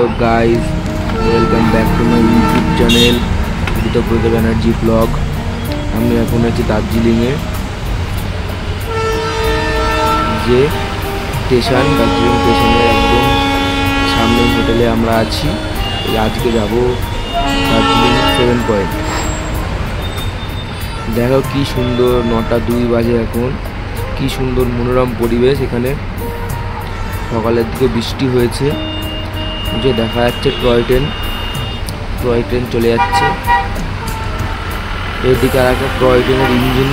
Hello guys, welcome back to my YouTube channel Ritabrata Banerjee vlog. আমি এখন আছি দার্জিলিংয়ে যে স্টেশন, দার্জিলিং স্টেশনের একদম সামনে হোটেলে আমরা আছি। আজকে যাব দার্জিলিং 7 পয়েন্ট। দেখো কি সুন্দর, 9:02 বাজে এখন। কি সুন্দর মনোরম পরিবেশ এখানে। সকালের দিকে বৃষ্টি হয়েছে, যে দেখা যাচ্ছে টয় ট্রেন চলে যাচ্ছে। এদিকে আর একটা টয় ট্রেনের ইঞ্জিন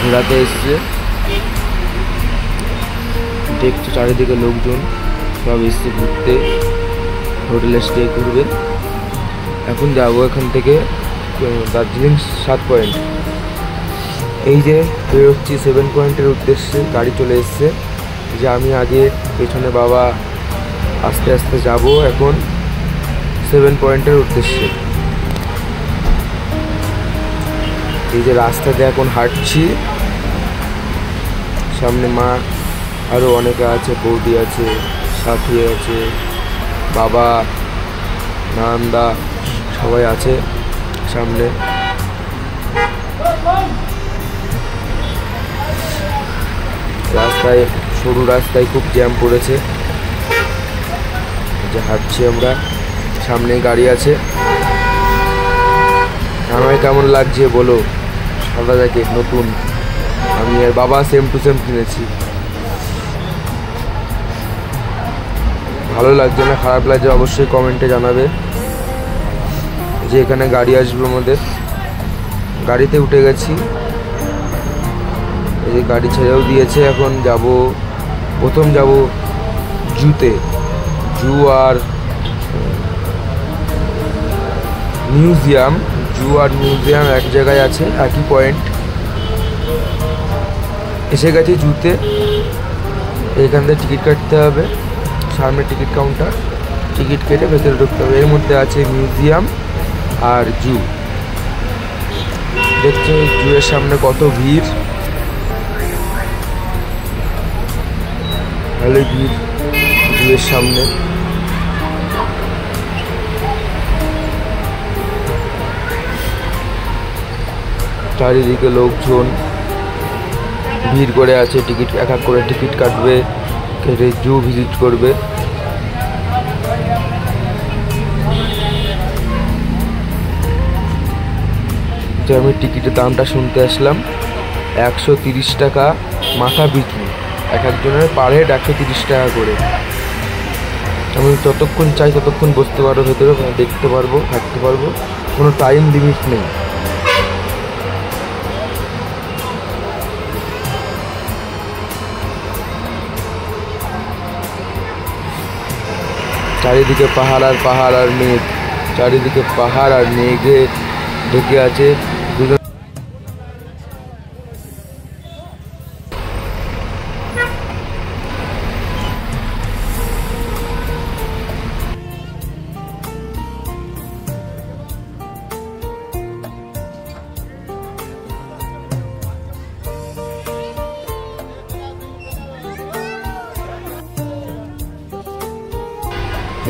ঘোরাতে এসছে। দেখছো চারিদিকে লোকজন সব এসছে ঘুরতে, হোটেলে স্টে করবে। এখন যাবো এখান থেকে দার্জিলিং 7 পয়েন্ট। এই যে বেরোচ্ছি 7 পয়েন্টের উদ্দেশ্যে, গাড়ি চলে এসছে। যে আমি আগে, পেছনে বাবা, আস্তে আস্তে যাব এখন 7 পয়েন্টের উদ্দেশ্যে। এই যে রাস্তাতে এখন হাঁটছি, সামনে মা আরও অনেকে আছে, বৌদি আছে, সাথী আছে, বাবা, নান্দা সবাই আছে সামনে। রাস্তায়, সরু রাস্তায় খুব জ্যাম পড়েছে। যে হাঁটছি আমরা, সামনে গাড়ি আছে। আমার কেমন লাগছে বলো? সাদা জ্যাকেট নতুন, আমি আর বাবা সেম টু সেম কিনেছি। ভালো লাগছে না খারাপ লাগছে অবশ্যই কমেন্টে জানাবে। যে এখানে গাড়ি আসবে আমাদের, গাড়িতে উঠে গেছি। এই যে গাড়ি ছেড়েও দিয়েছে। এখন যাব, প্রথম যাব জুতে। জু আর মিউজিয়াম, এক জায়গায় আছে, একই পয়েন্ট। এসে গেছি জুতে। এখান থেকে টিকিট কাটতে হবে, সামনে টিকিট কাউন্টার। টিকিট কেটে ভেতরে ঢুকতে হবে। এর মধ্যে আছে মিউজিয়াম আর জু। দেখছো জুয়ের সামনে কত ভিড়, ভালোই ভিড় জুয়ের সামনে। চারিদিকে লোকজন ভিড় করে আছে। টিকিট এক এক করে টিকিট কাটবে, কেটে জু ভিজিট করবে। যে আমি টিকিটের দামটা শুনতে আসলাম, 130 টাকা মাথা পিছু, এক একজনের পার হেড 130 টাকা করে। আমি যতক্ষণ চাই ততক্ষণ বসতে পারবো ভেতরে, দেখতে পারবো, থাকতে পারবো, কোনো টাইম লিমিট নেই। চারিদিকে পাহাড় আর মেঘ, চারিদিকে পাহাড় আর মেঘে ঢেকে আছে।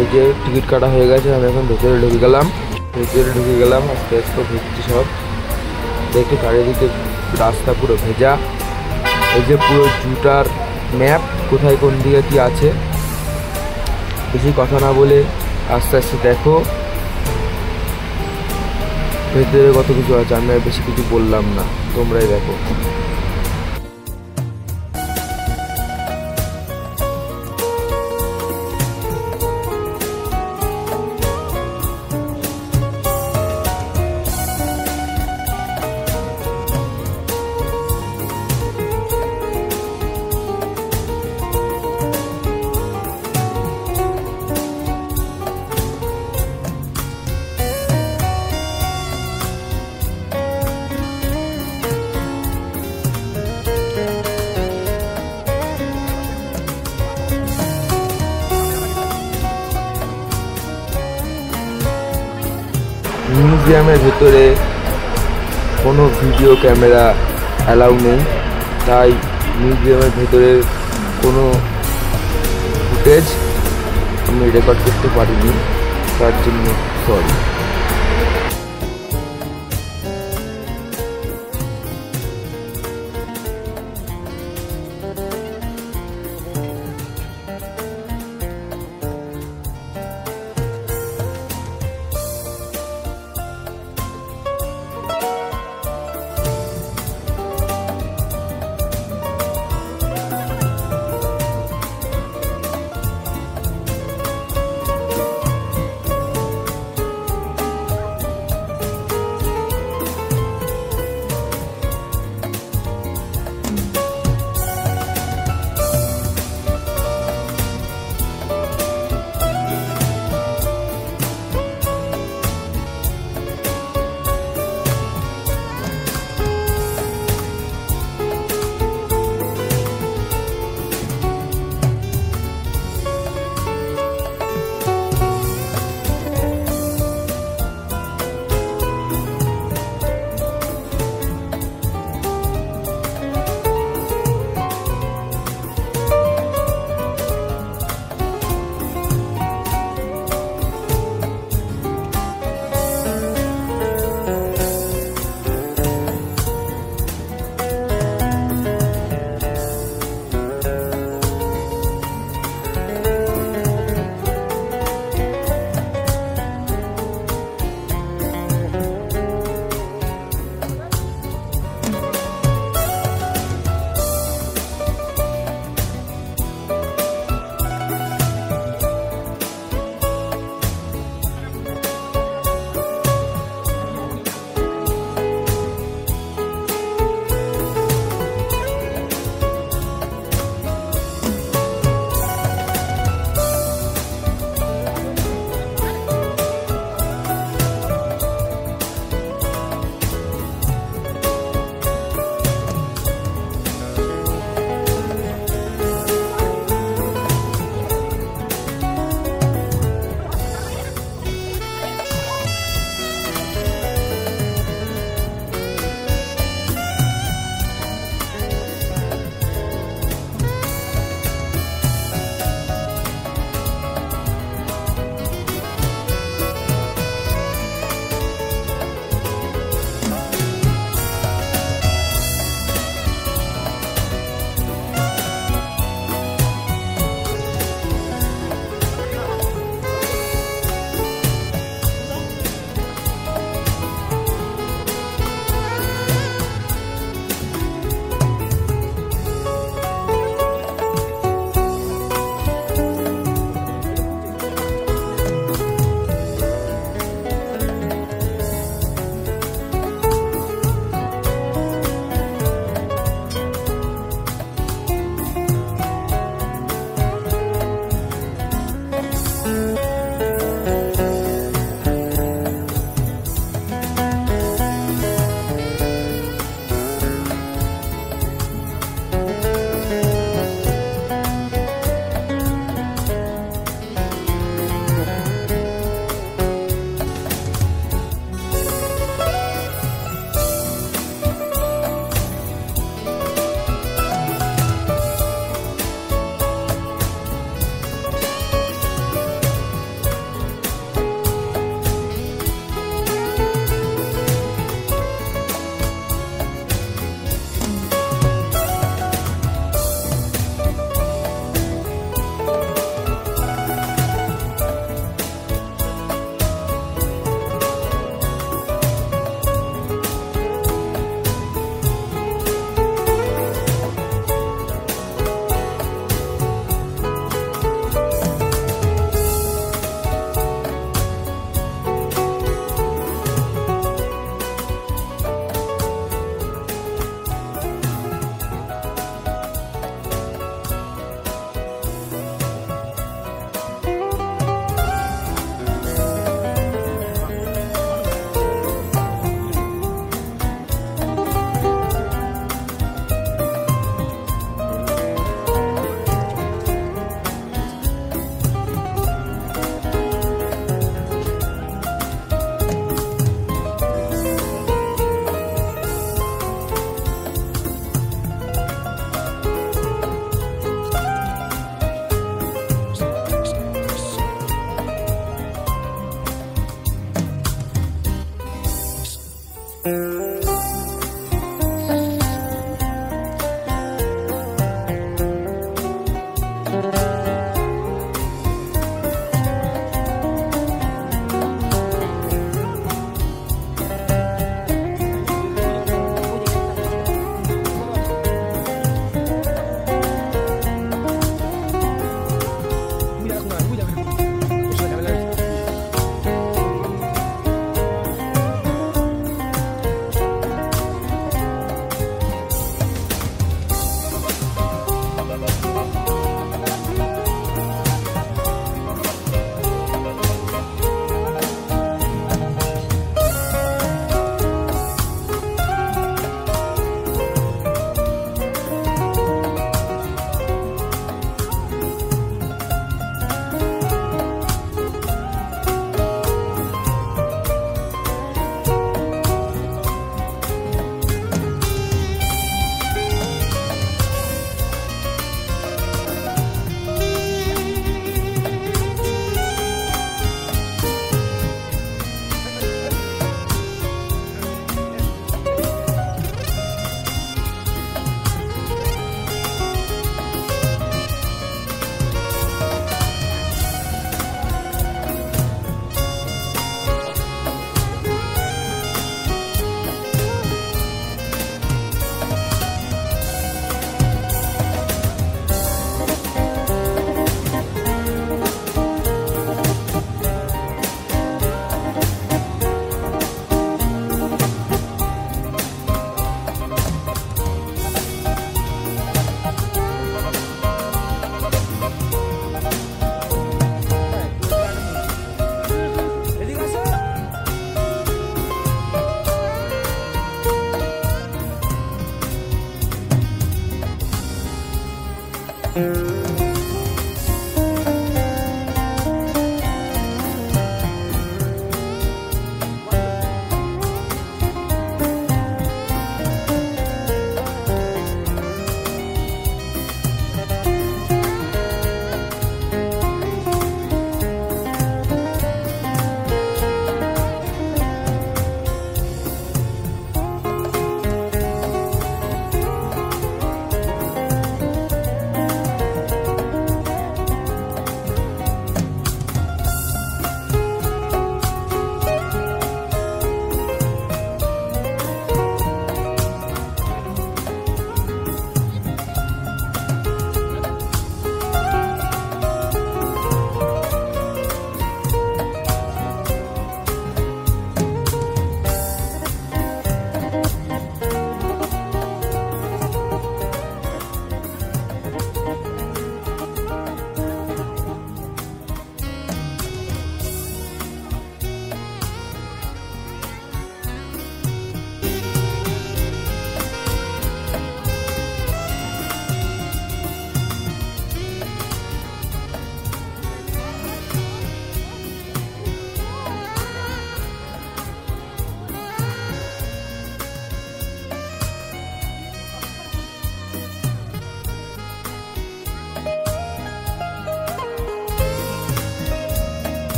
এই যে টিকিট কাটা হয়ে গেছে, আমি এখন ভেতরে ঢুকে গেলাম। আস্তে আস্তে ঘুরছি সব। দেখে চারিদিকে রাস্তা পুরো ভেজা। এই যে পুরো জুটার ম্যাপ, কোথায় কোন দিকে কি আছে। বেশি কথা না বলে আস্তে আস্তে দেখো ভেতরে কত কিছু আছে। আমি আর বেশি কিছু বললাম না, তোমরাই দেখো। মিউজিয়ামের ভেতরে কোনো ভিডিও ক্যামেরা অ্যালাউ নেই, তাই মিউজিয়ামের ভেতরে কোনো ফুটেজ আমি রেকর্ড করতে পারিনি, তার জন্য সরি।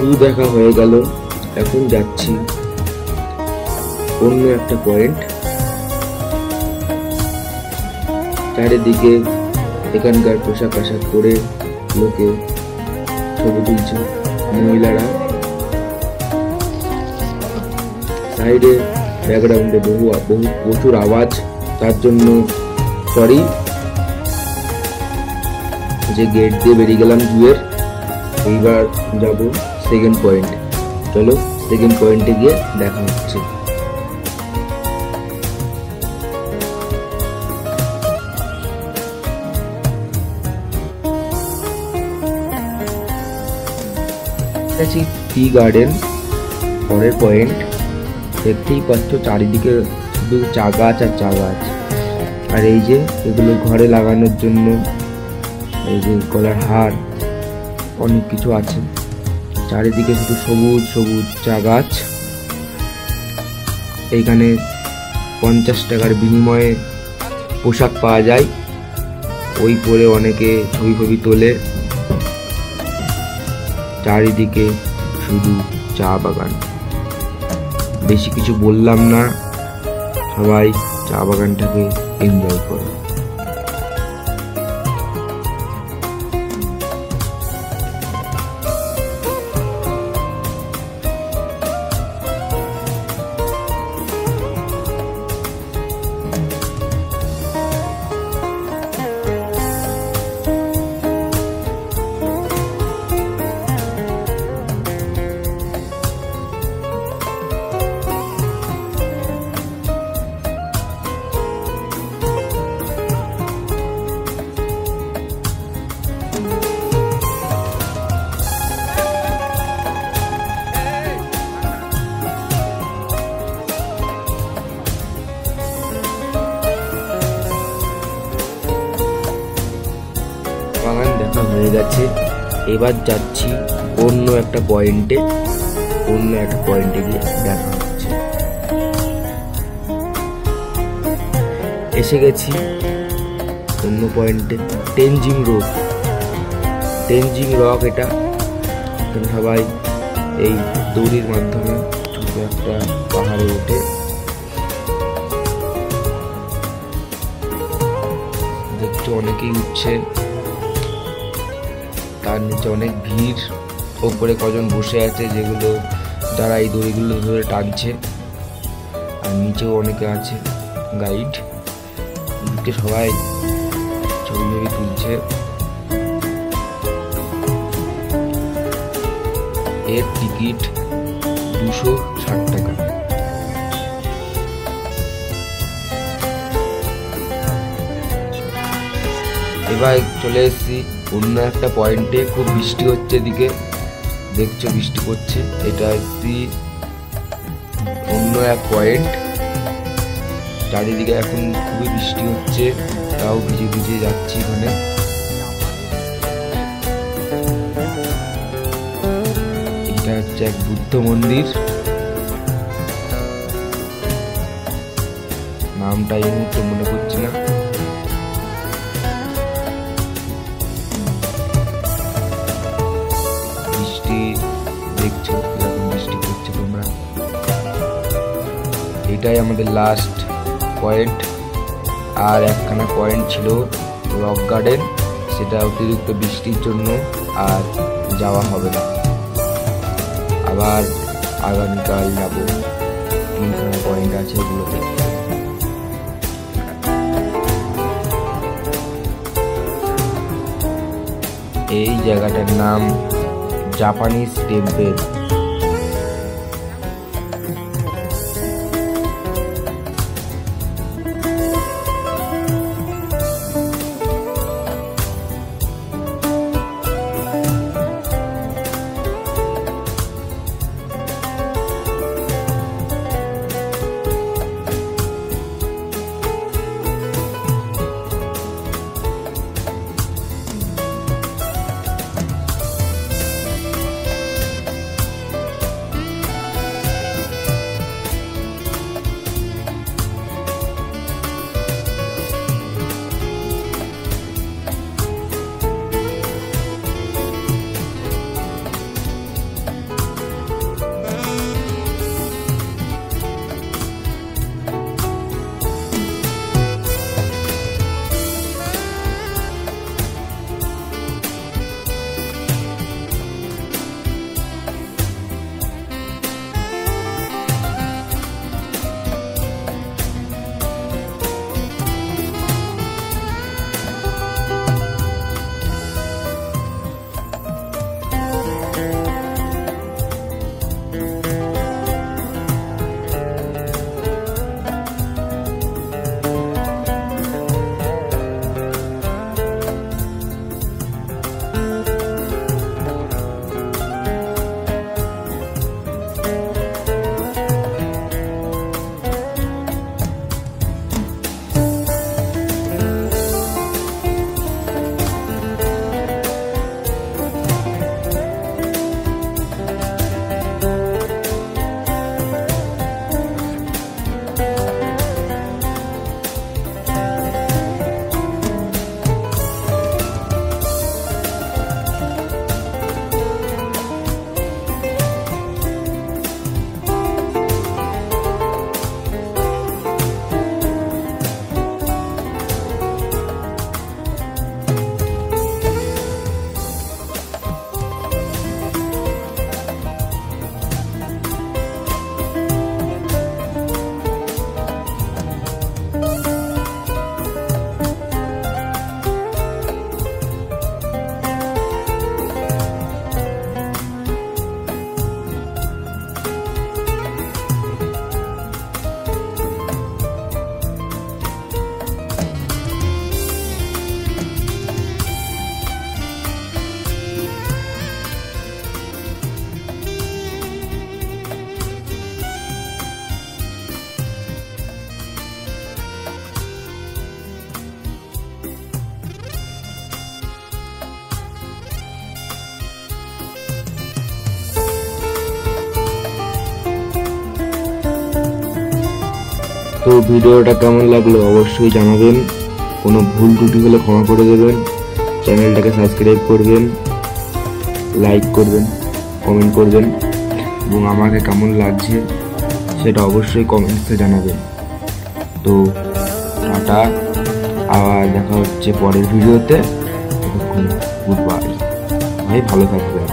জু দেখা হয়ে গেল, এখন যাচ্ছি অন্য একটা পয়েন্ট। চারিদিকে এখানকার পোশাক আশাক পরে লোকে ছবি তুলছে, মহিলারা। সাইডে ব্যাকগ্রাউন্ডে প্রচুর আওয়াজ, তার জন্য সরি। যে গেট দিয়ে বেরিয়ে গেলাম জুয়ের, এইবার যাব সেকেন্ড পয়েন্ট। চলো সেকেন্ড পয়েন্টে গিয়ে দেখা হচ্ছে। টি গার্ডেন পরের পয়েন্ট। দেখতেই পাচ্ছ চারিদিকে শুধু চা গাছ আর চা গাছ। আর এই যে এগুলো ঘরে লাগানোর জন্য, এই যে গলার হার, অনেক কিছু আছে। চারিদিকে শুধু সবুজ সবুজ চা গাছ। এইখানে 50 টাকার বিনিময়ে পোশাক পাওয়া যায়, ওই পরে অনেকে ছবি তোলে। চারিদিকে শুধু চা বাগান। বেশি কিছু বললাম না, সবাই চা বাগানটাকে এনজয় করো। বাগান দেখা হয়ে গেছে, এবার যাচ্ছি অন্য একটা পয়েন্টে গিয়ে দেখা হচ্ছে। এসে গেছি অন্য পয়েন্টে, টেনজিং রক। এটা সবাই এই দড়ির মাধ্যমে ছোট একটা পাহাড়ে ওঠে। দেখছো অনেকেই উঠছে, তার নিচে অনেক ভিড়। ওপরে কজন বসে আছে, যেগুলো যারা এই দড়িগুলো ধরে টানছে। আর নিচেও অনেকে আছে গাইড। দিকে সবাই ছবি তুলছে। এর টিকিট 260 টাকা। এবার চলে এসেছি অন্য একটা পয়েন্টে। খুব বৃষ্টি হচ্ছে, এদিকে দেখছো বৃষ্টি পড়ছে। এটা একটি অন্য এক পয়েন্ট। চারিদিকে এখন খুবই বৃষ্টি হচ্ছে, তাও ভিজে ভিজে যাচ্ছি এখানে। এটা হচ্ছে এক বুদ্ধ মন্দির, নামটা এই মুহূর্তে মনে করছি না। বৃষ্টি দেখছো এরকম বৃষ্টি পড়ছে তোমরা। এটাই আমাদের লাস্ট পয়েন্ট। আর একখানা পয়েন্ট ছিল রক গার্ডেন, সেটা অতিরিক্ত বৃষ্টির জন্য আর যাওয়া হবে না। আবার আগামীকাল যাবো। 3খানা পয়েন্ট আছে এগুলোতে। এই জায়গাটার নাম জাপানিজ টেম্পল। তো ভিডিওটা কেমন লাগলো অবশ্যই জানাবেন, কোনো ভুল ত্রুটি হলে ক্ষমা করে দেবেন, চ্যানেলটাকে সাবস্ক্রাইব করবেন, লাইক করবেন, কমেন্ট করবেন এবং আমাকে কেমন লাগছে সেটা অবশ্যই কমেন্টসে জানাবেন। তো টাটা, আবার দেখা হচ্ছে পরের ভিডিওতে। গুড বাই, ভাই ভালো থাকবেন।